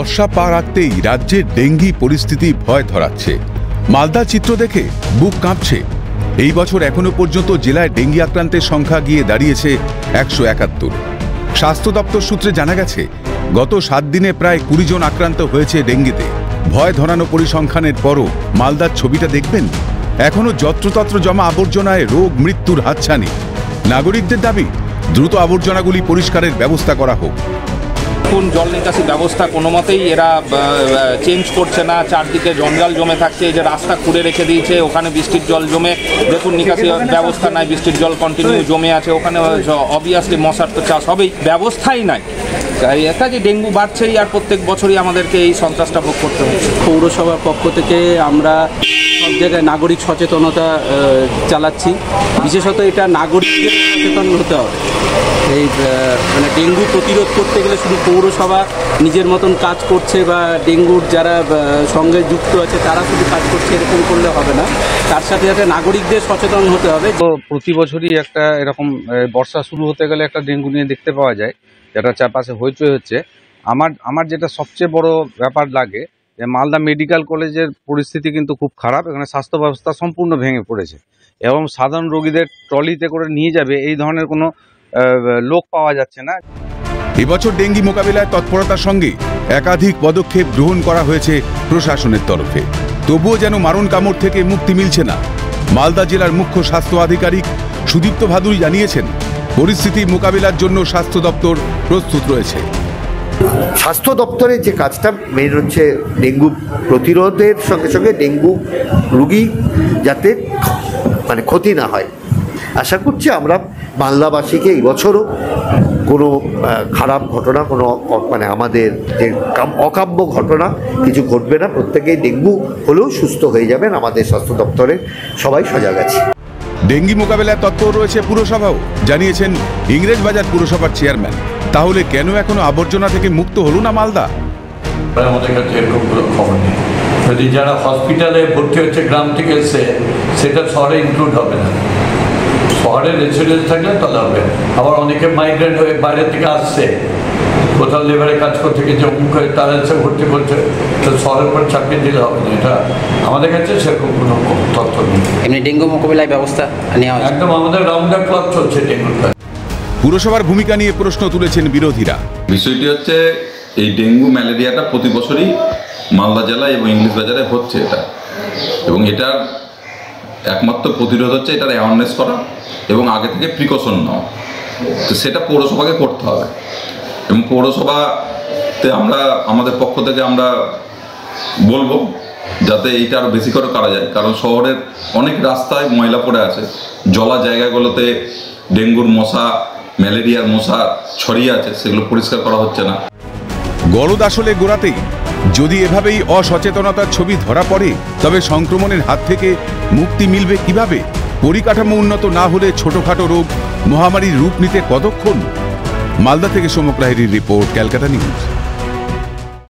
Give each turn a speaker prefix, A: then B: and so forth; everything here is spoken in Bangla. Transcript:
A: বর্ষা পা রাখতেই রাজ্যে ডেঙ্গি পরিস্থিতি ভয় ধরাচ্ছে। মালদা চিত্র দেখে বুক কাঁপছে। এই বছর এখনো পর্যন্ত জেলায় ডেঙ্গি আক্রান্তের সংখ্যা গিয়ে দাঁড়িয়েছে 171। স্বাস্থ্য দপ্তর সূত্রে জানা গেছে, গত 7 দিনে প্রায় 20 জন আক্রান্ত হয়েছে ডেঙ্গিতে। ভয় ধরানো পরিসংখ্যানের পরও মালদার ছবিটা দেখবেন। এখনো যত্রতত্র জমা আবর্জনায় রোগ মৃত্যুর হাতছানি। নাগরিকদের দাবি, দ্রুত আবর্জনাগুলি পরিষ্কারের ব্যবস্থা করা হোক।
B: জল নিকাশি ব্যবস্থা কোনো মতেই এরা চেঞ্জ করছে না। চারদিকে জঞ্জাল জমে থাকছে। এই যে রাস্তা খুঁড়ে রেখে দিয়েছে, ওখানে বৃষ্টির জল জমে, দেখুন নিকাশি ব্যবস্থা নাই, বৃষ্টির জল কন্টিনিউ জমে আছে। ওখানে অবভিয়াসলি মশার তো চাষ হবেই, ব্যবস্থাই নাই। একটা যে ডেঙ্গু বাড়ছেই, আর প্রত্যেক বছরই আমাদেরকে এই সন্ত্রাসটা ভোগ করতে হচ্ছে।
C: পৌরসভার পক্ষ থেকে আমরা সব জায়গায় নাগরিক সচেতনতা চালাচ্ছি। বিশেষত এটা নাগরিকদের সচেতন হতে হবে। এই মানে ডেঙ্গু প্রতিরোধ করতে গেলে শুধু পৌরসভা নিজের মতন কাজ করছে বা ডেঙ্গুর যারা সঙ্গে যুক্ত আছে তারা শুধু কাজ করছে এরকম করলে হবে না, তার সাথে সাথে নাগরিকদের সচেতন হতে হবে।
D: তো প্রতি বছরই একটা এরকম বর্ষা শুরু হতে গেলে একটা ডেঙ্গু নিয়ে দেখতে পাওয়া যায়, যেটা চারপাশে হইচই হচ্ছে। আমার যেটা সবচেয়ে বড় ব্যাপার লাগে যে মালদা মেডিকেল কলেজের পরিস্থিতি কিন্তু খুব খারাপ। এখানে স্বাস্থ্য ব্যবস্থা সম্পূর্ণ ভেঙে পড়েছে এবং সাধারণ রোগীদের ট্রলিতে করে নিয়ে যাবে এই ধরনের কোনো লোক পাওয়া যাচ্ছে না।
A: এবছর ডেঙ্গি মোকাবিলায় তৎপরতার সঙ্গে একাধিক পদক্ষেপ গ্রহণ করা হয়েছে প্রশাসনের তরফে। তবুও যেন মারণ কামড় থেকে মুক্তি মিলছে না। মালদা জেলার মুখ্য স্বাস্থ্য আধিকারিক সুদীপ্ত ভাদুরী জানিয়েছেন, পরিস্থিতি মোকাবিলার জন্য স্বাস্থ্য দপ্তর প্রস্তুত রয়েছে।
E: স্বাস্থ্য দপ্তরের যে কাজটা মেন হচ্ছে ডেঙ্গু প্রতিরোধের সঙ্গে সঙ্গে ডেঙ্গু রোগী যাতে মানে ক্ষতি না হয়। আশা করছি আমরা মালদাবাসীকে এই বছরও কোনো খারাপ ঘটনা, কোনো মানে আমাদের যে অকাম্য ঘটনা কিছু ঘটবে না। প্রত্যেকেই ডেঙ্গু হলেও সুস্থ হয়ে যাবেন। আমাদের স্বাস্থ্য দপ্তরে সবাই সজাগ আছে।
A: ডেঙ্গি মোকাবিলায় তৎপর রয়েছে পুরসভাও, জানিয়েছেন ইংরেজবাজার পুরসভার চেয়ারম্যান। তাহলে কেন এখনো আবর্জনা থেকে মুক্ত হলো না মালদা?
F: আমাদের কাছে এরকম কোনো খবর নেই। যদি যারা হসপিটালে ভর্তি হচ্ছে গ্রাম থেকে এসে, সেটা শহরে ইনক্লুড হবে না। শহরে রেসিডেন্স থাকলে তাহলে হবে। আবার অনেকে মাইগ্রেন্ট হয়ে বাইরে থেকে আসছে, কোথাও লেবারে কাজ করতে গেছে, অমুক হয়ে তারা এসে ভর্তি করছে, তো শহরের পর চাপিয়ে দিলে হবে না। এটা আমাদের কাছে সেরকম কোনো তথ্য নেই।
C: এমনি ডেঙ্গু মোকাবিলায় ব্যবস্থা নেওয়া
F: একদম আমাদের রাউন্ড দ্য ক্লক চলছে ডেঙ্গুর কাজ।
A: পুরসভার ভূমিকা নিয়ে প্রশ্ন তুলেছেন বিরোধীরা।
G: বিষয়টি হচ্ছে, এই ডেঙ্গু ম্যালেরিয়াটা প্রতি বছরই মালদা জেলায় এবং ইংলিশ বাজারে হচ্ছে এটা, এবং এটার একমাত্র প্রতিরোধ হচ্ছে এটার অ্যাওয়ারনেস করা এবং আগে থেকে প্রিকশন নেওয়া। তো সেটা পৌরসভাকে করতে হবে এবং পৌরসভাতে আমরা আমাদের পক্ষ থেকে আমরা বলবো যাতে এইটা আরও বেশি করে করা যায়। কারণ শহরের অনেক রাস্তায় ময়লা পড়ে আছে, জলা জায়গাগুলোতে ডেঙ্গুর মশা, ম্যালেরিয়ার মশা ছড়িয়ে আছে, সেগুলো পরিষ্কার করা হচ্ছে না।
A: গলদ আসলে গোড়াতেই যদি এভাবেই অসচেতনতার ছবি ধরা পড়ে, তবে সংক্রমণের হাত থেকে মুক্তি মিলবে কিভাবে? পরিকাঠামো উন্নত না হলে ছোটখাটো রোগ মহামারীর রূপ নিতে কতক্ষণ? মালদা থেকে সমক লাহিড়ীর রিপোর্ট, ক্যালকাটা নিউজ।